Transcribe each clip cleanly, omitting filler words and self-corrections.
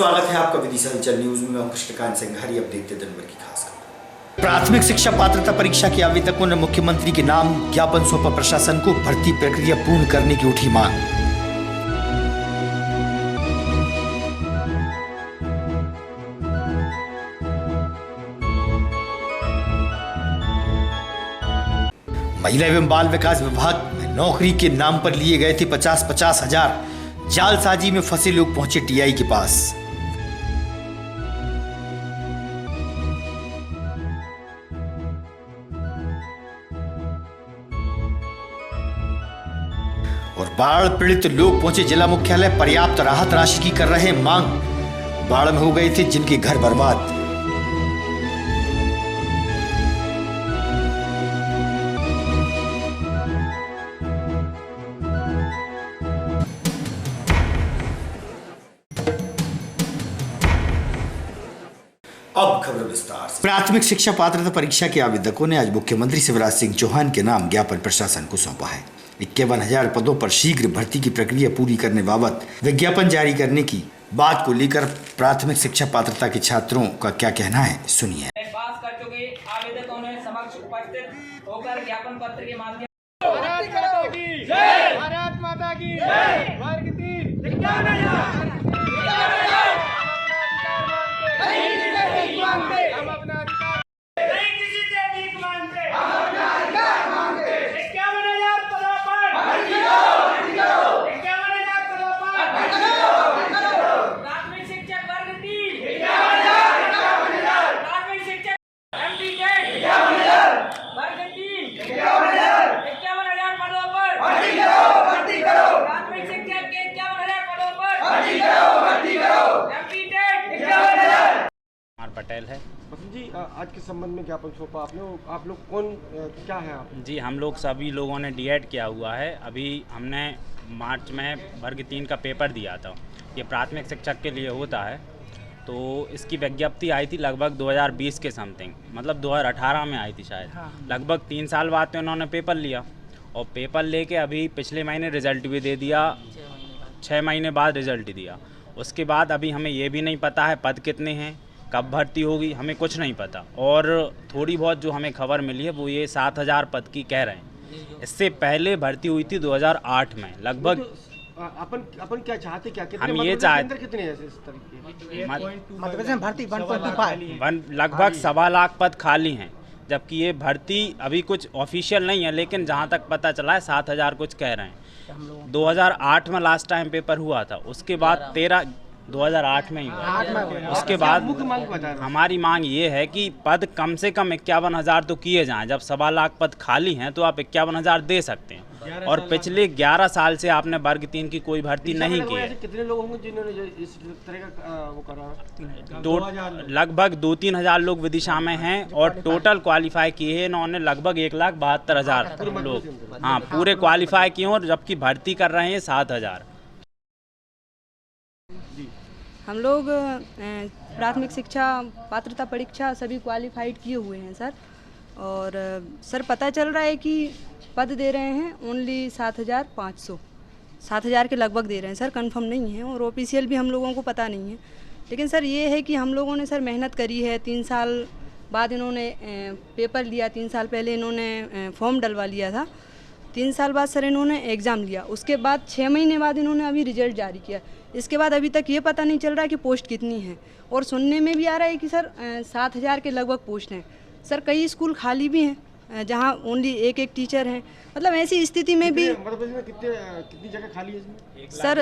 स्वागत है आपका विदिशा हलचल न्यूज में। मैं कृष्णकांत सिंह। अब देखते दिन भर की खास खबर। प्राथमिक शिक्षा पात्रता परीक्षा के आवेदकों ने मुख्यमंत्री के नाम ज्ञापन सौंपा प्रशासन को। भर्ती प्रक्रिया पूर्ण करने की उठी मांग। महिला एवं बाल विकास विभाग में नौकरी के नाम पर लिए गए थे 50-50 हजार। जालसाजी में फंसे लोग पहुंचे टीआई के पास। और बाढ़ पीड़ित लोग पहुंचे जिला मुख्यालय। पर्याप्त राहत राशि की कर रहे मांग। बाढ़ में हो गए थे जिनके घर बर्बाद। अब खबर विस्तार से। प्राथमिक शिक्षा पात्रता परीक्षा के आवेदकों ने आज मुख्यमंत्री शिवराज सिंह चौहान के नाम ज्ञापन प्रशासन को सौंपा है। 51,000 पदों पर शीघ्र भर्ती की प्रक्रिया पूरी करने बाबत विज्ञापन जारी करने की बात को लेकर प्राथमिक शिक्षा पात्रता के छात्रों का क्या कहना है, सुनिए। पास कर चुके आवेदकों ने समक्ष उपस्थित होकर ज्ञापन पत्र के माध्यम भारत माता की जय। वर्ग 3 हम अपना अधिकार नहीं किसी से भीख मांगते, हम अपना अधिकार मांगते। 51,000 पदों पर 51,000 पदों पर प्राथमिक शिक्षक वर्ग 3 प्राथमिक शिक्षक एमपीटेट वर्ग 3 51,000 पदों पर प्राथमिक शिक्षक के 51,000 पदों पर एमपीटेट पटेल है जी। आज के संबंध में ज्ञापन सौंपा आपने, आप लोग कौन क्या है आप? जी, हम लोग सभी लोगों ने डीएड किया हुआ है। अभी हमने मार्च में वर्ग 3 का पेपर दिया था। ये प्राथमिक शिक्षक के लिए होता है। तो इसकी विज्ञप्ति आई थी लगभग 2020 के समथिंग, मतलब 2018 में आई थी शायद। लगभग 3 साल बाद तो इन्होंने पेपर लिया और पेपर लेके अभी पिछले महीने रिज़ल्ट भी दे दिया। 6 महीने बाद रिज़ल्ट दिया। उसके बाद अभी हमें ये भी नहीं पता है पद कितने हैं, कब भर्ती होगी, हमें कुछ नहीं पता। और थोड़ी बहुत जो हमें खबर मिली है वो ये 7,000 पद की कह रहे हैं। इससे पहले भर्ती हुई थी 2008 में लगभग। अपन क्या चाहते, क्या कितने हम ये चाहते कितने हैं इस तरह मतलब भर्ती 1.25 लगभग 1.25 लाख पद खाली हैं। जबकि ये भर्ती अभी कुछ ऑफिशियल नहीं है, लेकिन जहाँ तक पता चला है 7,000 कुछ कह रहे हैं। 2008 में लास्ट टाइम पेपर हुआ था। उसके बाद 2008 में ही हुआ। उसके बाद हमारी मांग ये है कि पद कम से कम 51,000 तो किए जाएं। जब 1.25 लाख पद खाली हैं तो आप 51,000 दे सकते हैं। और पिछले 11 साल से आपने वर्ग 3 की कोई भर्ती नहीं की है। कितने लोग होंगे जिन्होंने इस तरह का वो करा? तो लगभग 2-3 हज़ार लोग विदिशा में हैं और टोटल क्वालिफाई किए हैं इन्होंने लगभग 1,72,000 लोग। हाँ, पूरे क्वालिफाई किए और जबकि भर्ती कर रहे हैं 7,000। हम लोग प्राथमिक शिक्षा पात्रता परीक्षा सभी क्वालिफाइड किए हुए हैं सर। और सर पता चल रहा है कि पद दे रहे हैं ओनली 7,500 7,000 के लगभग दे रहे हैं सर। कंफर्म नहीं है और ऑफिशियल भी हम लोगों को पता नहीं है। लेकिन सर ये है कि हम लोगों ने सर मेहनत करी है। 3 साल बाद इन्होंने पेपर लिया। 3 साल पहले इन्होंने फॉर्म डलवा लिया था। 3 साल बाद सर इन्होंने एग्ज़ाम लिया। उसके बाद 6 महीने बाद इन्होंने अभी रिजल्ट जारी किया। इसके बाद अभी तक ये पता नहीं चल रहा है कि पोस्ट कितनी है। और सुनने में भी आ रहा है कि सर 7,000 के लगभग पोस्ट हैं सर। कई स्कूल खाली भी हैं जहां ओनली एक टीचर हैं। मतलब ऐसी स्थिति में भी मतलब इसमें कितनी जगह खाली है इसमें? सर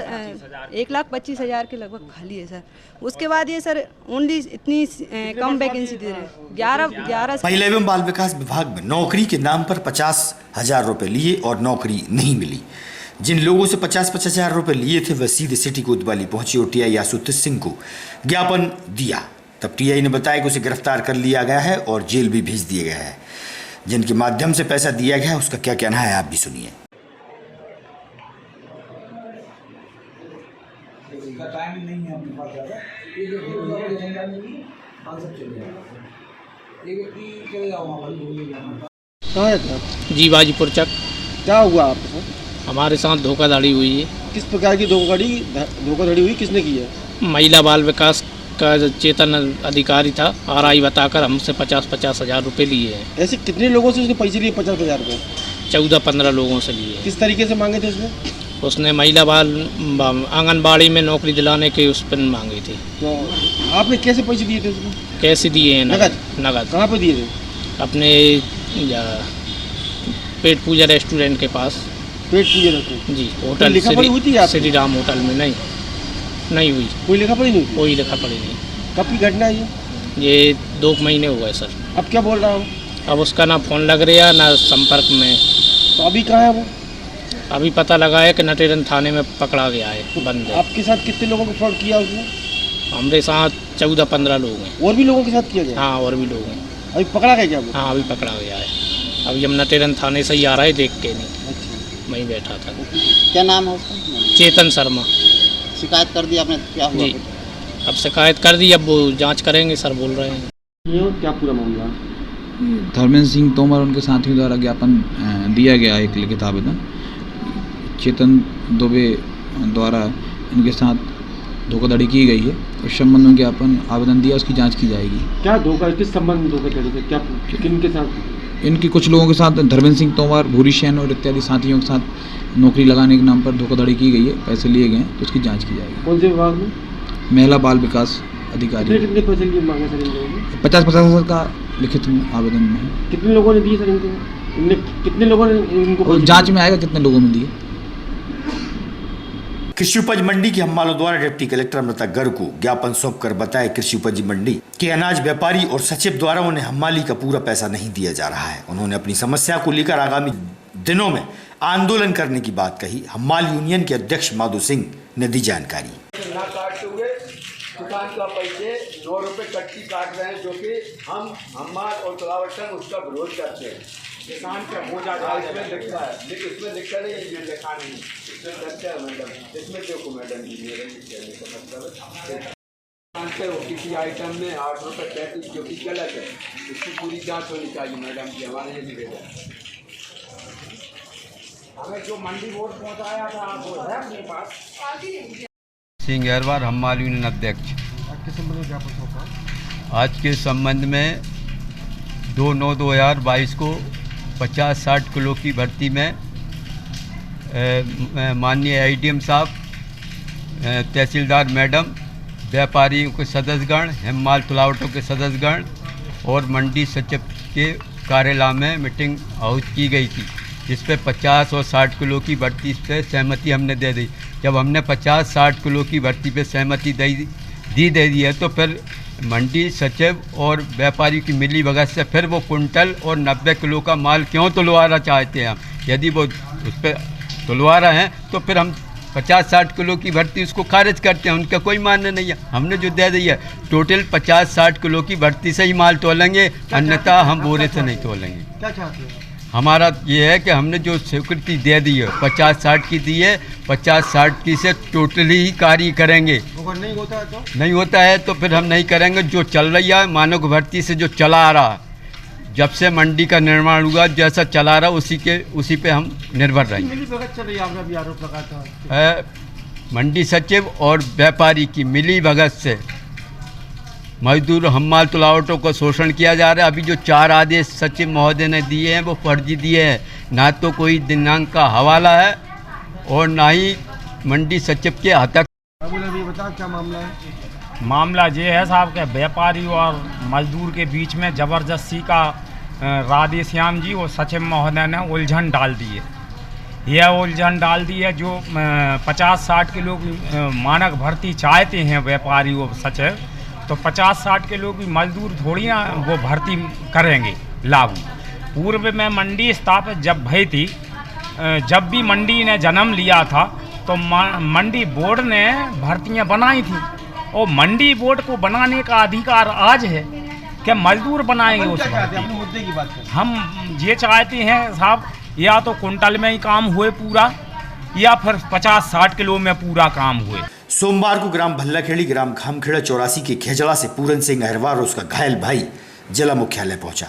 1,25,000 के लगभग खाली है सर। उसके बाद ये सर ओनली इतनी कम वैकेंसी दे रहे हैं। 11 महिला एवं बाल विकास विभाग में नौकरी के नाम पर 50,000 रुपए लिए और नौकरी नहीं मिली। जिन लोगों से 50-50 हजार रुपए लिए थे वह सीधे सिटी कोतवाली पहुंचे और टीआई आशुतोष सिंह को ज्ञापन दिया। तब टीआई ने बताया कि उसे गिरफ्तार कर लिया गया है और जेल भी भेज दिया गया है। जिनके माध्यम से पैसा दिया गया है उसका क्या कहना है, आप भी सुनिए। जी बाजीपुर चक। क्या हुआ आपके साथ? हमारे साथ धोखाधड़ी हुई है। किस प्रकार की धोखाधड़ी हुई, किसने की है? महिला बाल विकास का जो चेतन अधिकारी था RI बताकर हमसे 50-50 हज़ार रुपये लिए हैं। ऐसे कितने लोगों से उसने पैसे लिए 50,000 रुपये? 14-15 लोगों से लिए। किस तरीके से मांगे थे उसने? उसने महिला बाल आंगनबाड़ी में नौकरी दिलाने के उस पर मांगी थी। तो आपने कैसे पैसे दिए थे उसको? कैसे दिए हैं? नगद? नगद। कहाँ पे दिए थे? अपने पेट पूजा रेस्टोरेंट के पास। पेट पूजा रेस्टोरेंट? जी, होटल लिखा पढ़ी हुई थी आपकी? श्री राम होटल में। नहीं हुई। कोई लिखा पढ़ी नहीं? कोई लिखा पड़ी नहीं। कब की घटना है ये? ये 2 महीने हो गए सर। अब क्या बोल रहा हूँ? अब उसका ना फ़ोन लग रहा ना संपर्क में। तो अभी कहाँ है वो? अभी पता लगा है कि नटेरन थाने में पकड़ा गया है, बंद है। आपके साथ कितने लोगों को फ्रॉड किया उसने? हमारे साथ 14-15 लोग हैं। और भी लोगों के साथ किया गया? हाँ, और भी लोग हैं। अभी पकड़ा गया क्या वो? हाँ, अभी पकड़ा गया है। अभी हम नटेरन थाने से ही आ रहा है, देख के नहीं, अच्छा। वहीं बैठा था। क्या नाम है उसका? चेतन शर्मा। शिकायत कर दी आपने? क्या हुआ? जी, अब शिकायत कर दी, अब वो जांच करेंगे सर, बोल रहे हैं। ये क्या पूरा मामला? धर्मेंद्र सिंह तोमर उनके साथियों द्वारा ज्ञापन दिया गया एक लिखित आवेदन। चेतन दुबे द्वारा इनके साथ धोखाधड़ी की गई है। उस संबंध में ज्ञापन आवेदन दिया, उसकी जांच की जाएगी। क्या धोखा, किस संबंध में धोखाधड़ी है? क्या किन के साथ? इनकी कुछ लोगों के साथ धर्मेंद्र सिंह तोमर, भूरी सेन और इत्यादि साथियों के साथ नौकरी लगाने के नाम पर धोखाधड़ी की गई है, पैसे लिए गए हैं, तो उसकी जाँच की जाएगी। कौन से विभाग में? महिला बाल विकास अधिकारी। कितने पैसे लिए मांगे सर इन लोगों ने? 50-50 हज़ार का लिखित आवेदन में है। कितने लोगों ने दिए सर इनको? कितने लोगों ने इनको? जाँच में आएगा कितने लोगों में दिए। कृषि उपज मंडी के हम्मालों द्वारा डिप्टी कलेक्टर अमृता गर्ग को ज्ञापन सौंपकर बताया कृषि उपज मंडी के अनाज व्यापारी और सचिव द्वारा उन्हें हम्माली का पूरा पैसा नहीं दिया जा रहा है। उन्होंने अपनी समस्या को लेकर आगामी दिनों में आंदोलन करने की बात कही। हम्माल यूनियन के अध्यक्ष माधु सिंह ने दी जानकारी। ना काटते हुए किसान का पैसे 9 रुपये कट्टी काट रहे हैं, जो कि हम हम्माल और तलावटन उसका विरोध करते हैं। किसान का बोझा इसमें लिखा है, लेकिन इसमें लिखा नहीं, ये लिखा नहीं, इसमें लिखा है मैडम, इसमें देखो मैडम जी मेरे मतलब किसी आइटम में 8 रुपये 35 जो कि गलत है, इसकी पूरी जांच होनी चाहिए मैडम जी, हमारे ये निवेदन। हमें जो मंडी बोर्ड पहुँचाया था वो है अपने पास। सिंह अहरवार हम्माल यूनियन अध्यक्ष। आपके संबंध में ज्ञापन सौंपा? आज के संबंध में 2/9/2022 को 50-60 किलो की भर्ती में माननीय ADM साहब, तहसीलदार मैडम, व्यापारियों के सदस्यगण, हम्माल तुलावटों के सदस्यगण और मंडी सचिव के कार्यालय में मीटिंग आयोजित की गई थी, जिस पे 50 और 60 किलो की भर्ती पे सहमति हमने दे दी। जब हमने 50-60 किलो की भर्ती पे सहमति दे दी है, तो फिर मंडी सचिव और व्यापारी की मिली भगत से फिर वो कुंटल और 90 किलो का माल क्यों तुलवाना चाहते हैं हम? यदि वो उस पर तुलवा रहे हैं तो फिर हम 50-60 किलो की भर्ती उसको खारिज करते हैं, उनका कोई मानना नहीं है। हमने जो दे दी है टोटल 50-60 किलो की भर्ती से ही माल तोलेंगे, अन्यथा हम बोरे से नहीं तोलेंगे। क्या चाहते हैं? हमारा ये है कि हमने जो स्वीकृति दे दी है 50-60 की दी है, 50-60 की से टोटली ही कार्य करेंगे। अगर नहीं होता है तो? नहीं होता है तो फिर हम नहीं करेंगे। जो चल रही है मानव भर्ती से जो चला आ रहा, जब से मंडी का निर्माण हुआ जैसा चला रहा उसी पे हम निर्भर रहेंगे। मिली भगत चल रही है, आपने भी आरोप लगाया था। मंडी सचिव और व्यापारी की मिली भगत से मजदूर हम्माल तुलावटों को शोषण किया जा रहा है। अभी जो 4 आदेश सचिव महोदय ने दिए हैं वो फर्जी दिए हैं, ना तो कोई दिनांक का हवाला है और ना ही मंडी सचिव के हतक। बता क्या मामला है? मामला ये है साहब के व्यापारी और मजदूर के बीच में ज़बरदस्ती का राधेश्याम जी और सचिव महोदय ने उलझन डाल दी है। यह उलझन डाल दी है जो 50-60 किलो की मानक भर्ती चाहते हैं व्यापारी और सचिव, तो 50-60 किलो की मजदूर थोड़ी वो भर्ती करेंगे लागू। पूर्व में मंडी स्थापित जब भई थी, जब भी मंडी ने जन्म लिया था तो मंडी बोर्ड ने भर्तियां बनाई थी, और मंडी बोर्ड को बनाने का अधिकार आज है कि मजदूर बनाएंगे उस भर्ती। मुद्दे की बात करें, हम ये चाहते हैं साहब, या तो कुंटल में ही काम हुए पूरा, या फिर 50-60 किलो में पूरा काम हुए। सोमवार को ग्राम भल्लाखेड़ी, ग्राम खामखेड़ा 84 के खेजड़ा से पूरन सिंह अहरवार और उसका घायल भाई जिला मुख्यालय पहुंचा।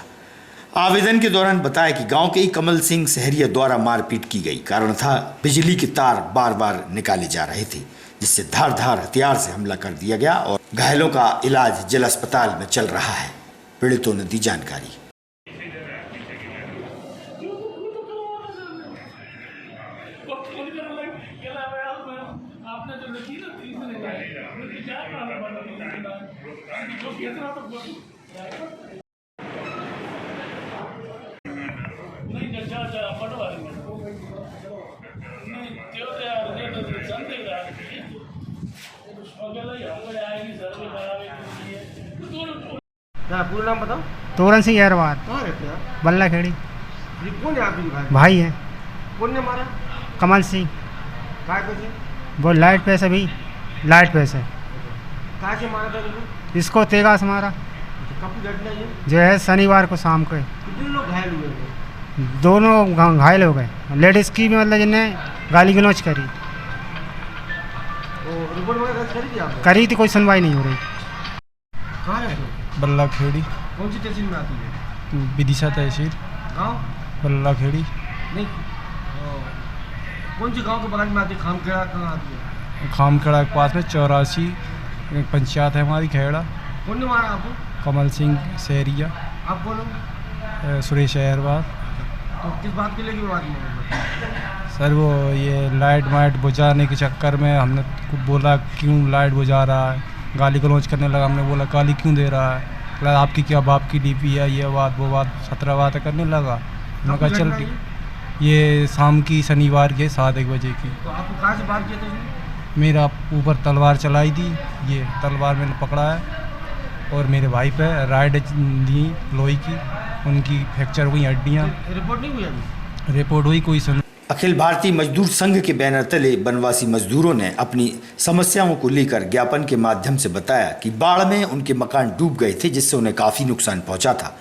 आवेदन के दौरान बताया कि गांव के ही कमल सिंह सहरिया द्वारा मारपीट की गई। कारण था बिजली के तार बार बार निकाले जा रहे थे, जिससे धारदार हथियार से हमला कर दिया गया और घायलों का इलाज जिला अस्पताल में चल रहा है। पीड़ितों ने दी जानकारी। पूरा नाम बताओ। तोरण सिंह अहरवार, कहाँ रहते हैं आप? बल्ला खेड़ी। ये कौन है आपके भाई? भाई हैं। कौन ने मारा? कमल सिंह। काय पे थे? वो लाइट पे से भी लाइट पे से कहाँ से मारा था इनको? इसको तेगा से मारा। कब की घटना ये? जो है शनिवार को शाम को। कितने लोग घायल हुए थे? दोनों घायल हो गए। लेडीज़ की भी मतलब जिन्हें गाली गलौज करी रिपोर्ट वगैरह दर्ज करी थी आपने? करी थी, कोई सुनवाई नहीं हो रही। कहाँ रहते हो? बल्ला खेड़ी। कौन सी तहसील में आती है? विदिशा तहसील। गाँव? बल्ला खेड़ी। नहीं, कौन सी गांव के बगल में आती है? खामखेड़ा कहाँ आती है? खामखेड़ा के पास में 84 पंचायत है हमारी खेड़ा। कौन ने मारा आपको? कमल सिंह सहरिया। आप कौन हो? सुरेश अहरवार। तो किस बात के लिए की बात नहीं? सर वो ये लाइट वाइट बुझाने के चक्कर में हमने बोला क्यों लाइट बुझा रहा है, गाली गलौज करने लगा। हमने बोला गाली क्यों दे रहा है, बोला आपकी क्या बाप की डीपी है, ये बात वो बात 17 बातें करने लगा। मैंने कहा चल ठीक। ये शाम की शनिवार के 7-1 बजे की। तो आपको कहाँ से बात किया था? मेरा ऊपर तलवार चलाई थी, ये तलवार मैंने पकड़ा है और मेरे भाई पे राइड दी लोही की, उनकी फ्रैक्चर हुई हड्डियाँ। रिपोर्ट नहीं हुई अभी? रिपोर्ट हुई, कोई सुन। अखिल भारतीय मजदूर संघ के बैनर तले वनवासी मजदूरों ने अपनी समस्याओं को लेकर ज्ञापन के माध्यम से बताया कि बाढ़ में उनके मकान डूब गए थे, जिससे उन्हें काफ़ी नुकसान पहुंचा था।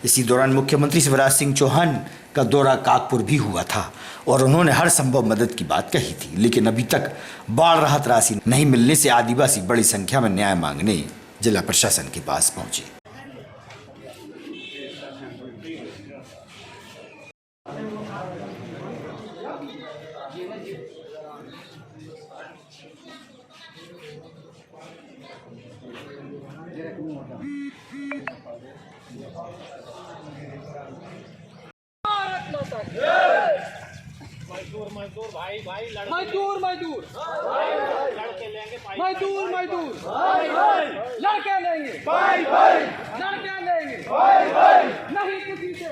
इसी दौरान मुख्यमंत्री शिवराज सिंह चौहान का दौरा कागपुर भी हुआ था और उन्होंने हर संभव मदद की बात कही थी, लेकिन अभी तक बाढ़ राहत राशि नहीं मिलने से आदिवासी बड़ी संख्या में न्याय मांगने जिला प्रशासन के पास पहुंचे। मजदूर भाई भाई मजदूर मजदूर लड़के लेंगे मजदूर मजदूर लड़के लेंगे लड़के लेंगे नहीं किसी से।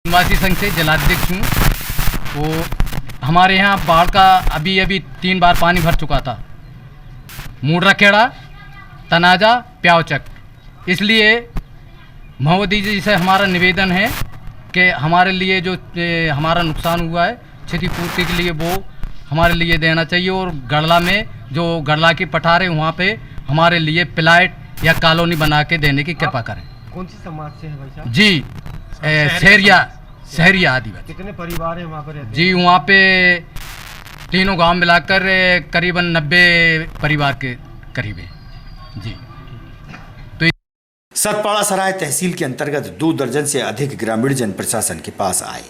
निवासी संघ से जिलाध्यक्ष हूँ। वो हमारे यहाँ बाढ़ का अभी 3 बार पानी भर चुका था, मूडराखेड़ा, तनाजा, प्यावचक। इसलिए मोदी जी से हमारा निवेदन है कि हमारे लिए जो हमारा नुकसान हुआ है क्षतिपूर्ति के लिए वो हमारे लिए देना चाहिए, और गड़ला में जो गड़ला की पठार है वहाँ पे हमारे लिए प्लाट या कॉलोनी बना के देने की कृपा करें। कौन सी समाज से है भाई साहब? जी शहरिया आदिवासी। कितने परिवार है वहाँ पर रहते हैं? जी वहाँ पे तीनों गांव मिलाकर करीबन 90 परिवार के करीब है जी। तो सतपाड़ा सराय तहसील के अंतर्गत 2 दर्जन से अधिक ग्रामीण जन प्रशासन के पास आए,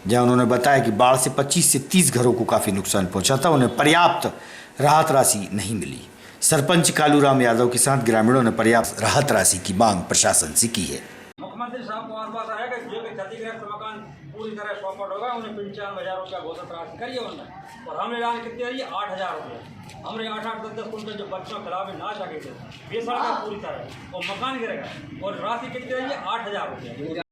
जहां उन्होंने बताया कि बाढ़ से 25 से 30 घरों को काफ़ी नुकसान पहुंचा था, उन्हें पर्याप्त राहत राशि नहीं मिली। सरपंच कालूराम यादव के साथ ग्रामीणों ने पर्याप्त राहत राशि की मांग प्रशासन से की है। मुख्यमंत्री साहब को आश्वासन है कि जो भी क्षतिग्रस्त मकान पूरी तरह चौपट होगा उन्हें 95,000 रुपया घोषित राशि करिए उन्हें, और हमने ऐलान कितने है 8,000 रुपये। हमने 8-8, 10-10 कुंटल जो बच्चों खिलाफ ना सके थे ये सड़क पूरी तरह और मकान गिरेगा, और राशि कितनी है 8,000 रुपये।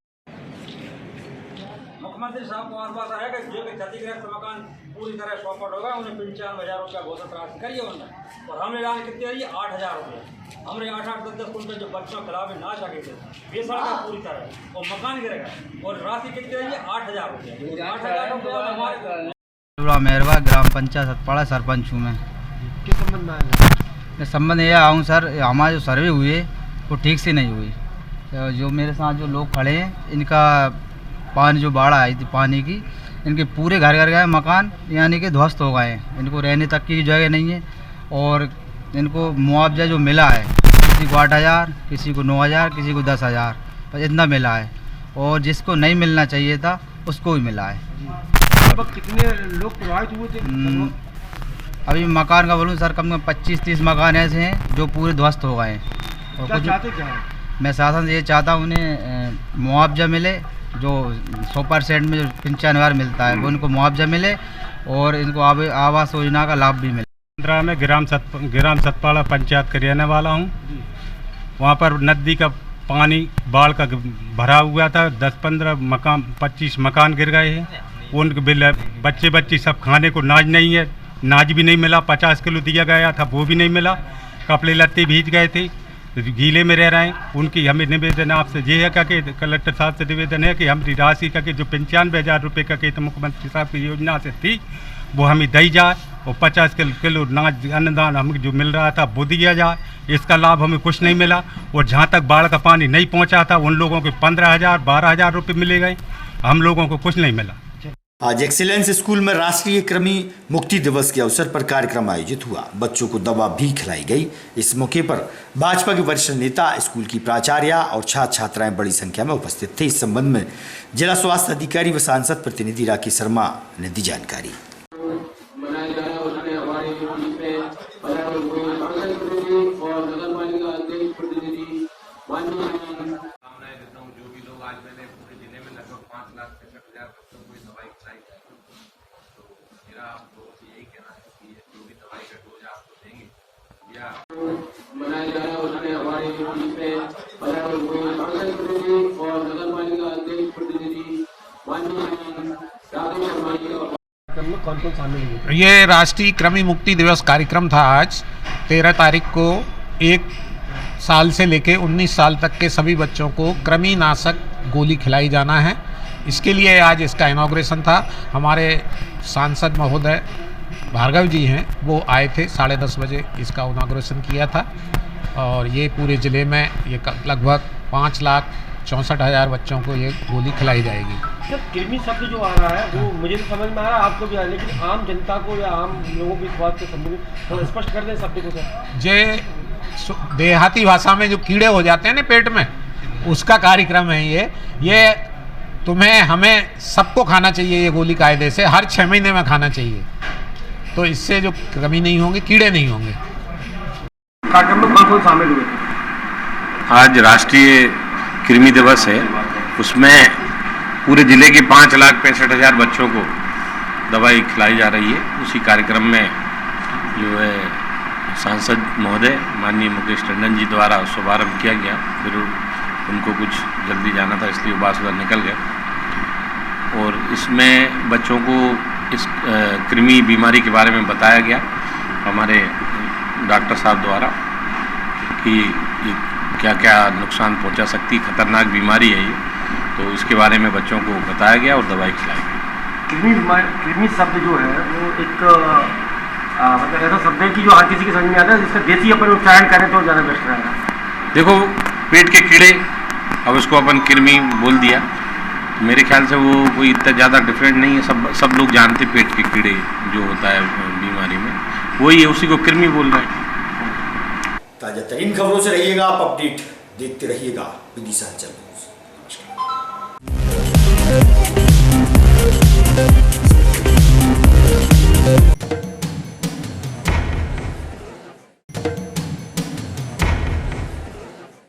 मुख्यमंत्री साहब को आश्वासन है कि जो भी क्षतिग्रस्त मकान पूरी तरह चौपट होगा उन्हें 95,000 रुपया घोषित राशि करिए उन्हें, और हमने ऐलान कितने है 8,000 रुपये। हमने 8-8, 10-10 कुंटल जो बच्चों खिलाफ ना सके थे ये सड़क पूरी तरह और मकान गिरेगा, और राशि कितनी है 8,000 रुपये। 8,000 रुपये हमारे मेहरवा ग्राम पंचायत सतपाड़ा सरपंच हूँ मैं। किस संबंध में आए इस संबंध ये आऊँ सर, हमारे जो सर्वे हुए वो ठीक से नहीं हुई। तो जो मेरे साथ जो लोग खड़े हैं इनका पानी जो बाढ़ आई थी पानी की, इनके पूरे घर घर गए मकान यानी कि ध्वस्त हो गए हैं। इनको रहने तक की जगह नहीं है और इनको मुआवजा जो मिला है किसी को 8,000, किसी को 9,000, किसी को 10,000, बस इतना मिला है और जिसको नहीं मिलना चाहिए था उसको भी मिला है। अब कितने लोग प्रभावित हुए थे? अभी मकान का बोलूँ सर कम से कम 25-30 मकान ऐसे हैं जो पूरे ध्वस्त हो गए हैं। और क्या कुछ चाहते क्या है? मैं शासन से ये चाहता हूँ उन्हें मुआवजा मिले, जो 100% में जो 95,000 मिलता है वो उनको मुआवजा मिले और इनको आवास योजना का लाभ भी मिले। 15 में ग्राम सतपाड़ा पंचायत का रहने वाला हूँ। वहाँ पर नदी का पानी बाढ़ का भरा हुआ था, 10-15 मकान 25 मकान गिर गए हैं। उनके बिल बच्चे सब खाने को नाज नहीं है, नाज भी नहीं मिला। 50 किलो दिया गया था वो भी नहीं मिला। कपड़े लत्ते भीज गए थे, गीले में रह रहे हैं। उनकी हमें निवेदन आपसे ये है कि कलेक्टर साहब से निवेदन है कि हमारी राशि का जो 95,000 रुपये का तो मुख्यमंत्री साहब की योजना से थी वो हमें दी जाए और 50 किलो नाज अन्नदान हमें जो मिल रहा था वो दिया जाए। इसका लाभ हमें कुछ नहीं मिला और जहाँ तक बाढ़ का पानी नहीं पहुँचा था उन लोगों को 15,000 12,000 रुपये मिले गए, हम लोगों को कुछ नहीं मिला। आज एक्सीलेंस स्कूल में राष्ट्रीय कृमि मुक्ति दिवस के अवसर पर कार्यक्रम आयोजित हुआ। बच्चों को दवा भी खिलाई गई। इस मौके पर भाजपा के वरिष्ठ नेता, स्कूल की प्राचार्य और छात्र छात्राएं बड़ी संख्या में उपस्थित थे। इस संबंध में जिला स्वास्थ्य अधिकारी व सांसद प्रतिनिधि राकेश शर्मा ने दी जानकारी। बनाया जा रहा है उसमें हमारे बीच में सांसद प्रतिनिधि और नगर पालिका अध्यक्ष प्रतिनिधि माननीय ये राष्ट्रीय कृमि मुक्ति दिवस कार्यक्रम था। आज 13 तारीख को 1 साल से लेकर 19 साल तक के सभी बच्चों को कृमि नाशक गोली खिलाई जाना है। इसके लिए आज इसका इनॉग्रेशन था। हमारे सांसद महोदय भार्गव जी हैं, वो आए थे 10:30 बजे इसका इनॉग्रेशन किया था और ये पूरे ज़िले में ये लगभग 5,64,000 बच्चों को ये गोली खिलाई जाएगी। सर, कृमि शब्द जो आ रहा है वो मुझे तो समझ में आ रहा है, आपको भी आ रहा है, लेकिन आम जनता को या आम लोगों को इस बात के संबंध में थोड़ा स्पष्ट कर दें शब्द को सर। ये देहाती भाषा में जो कीड़े हो जाते हैं ना पेट में, उसका कार्यक्रम है ये तुम्हें हमें सबको खाना चाहिए। ये गोली कायदे से हर 6 महीने में खाना चाहिए, तो इससे जो कमी नहीं होंगे, कीड़े नहीं होंगे। कार्यक्रम में कौन शामिल हुए थे? आज राष्ट्रीय कृमि दिवस है, उसमें पूरे ज़िले के 5,65,000 बच्चों को दवाई खिलाई जा रही है। उसी कार्यक्रम में जो है सांसद महोदय माननीय मुकेश टंडन जी द्वारा शुभारंभ किया गया। फिर उनको कुछ जल्दी जाना था इसलिए बात उधर निकल गया और इसमें बच्चों को इस कृमि बीमारी के बारे में बताया गया हमारे डॉक्टर साहब द्वारा कि ये क्या क्या नुकसान पहुंचा सकती, खतरनाक बीमारी है ये, तो इसके बारे में बच्चों को बताया गया और दवाई खिलाई गई। कृमि शब्द जो है वो एक मतलब ऐसा शब्द है कि जो हर किसी के समझ में आता है, जिसका देसी अपन उच्चारण करें तो ज़्यादा बेस्ट रहेगा। देखो, पेट के कीड़े, अब उसको अपन कृमि बोल दिया, मेरे ख्याल से वो कोई इतना ज़्यादा डिफरेंट नहीं है। सब लोग जानते पेट के कीड़े जो होता है बीमारी में, वही है, उसी को कृमि बोल रहे हैं। ताजा तरीन खबरों से रहिएगा आप अपडेट देखते रहिएगा विदिशा चैनल।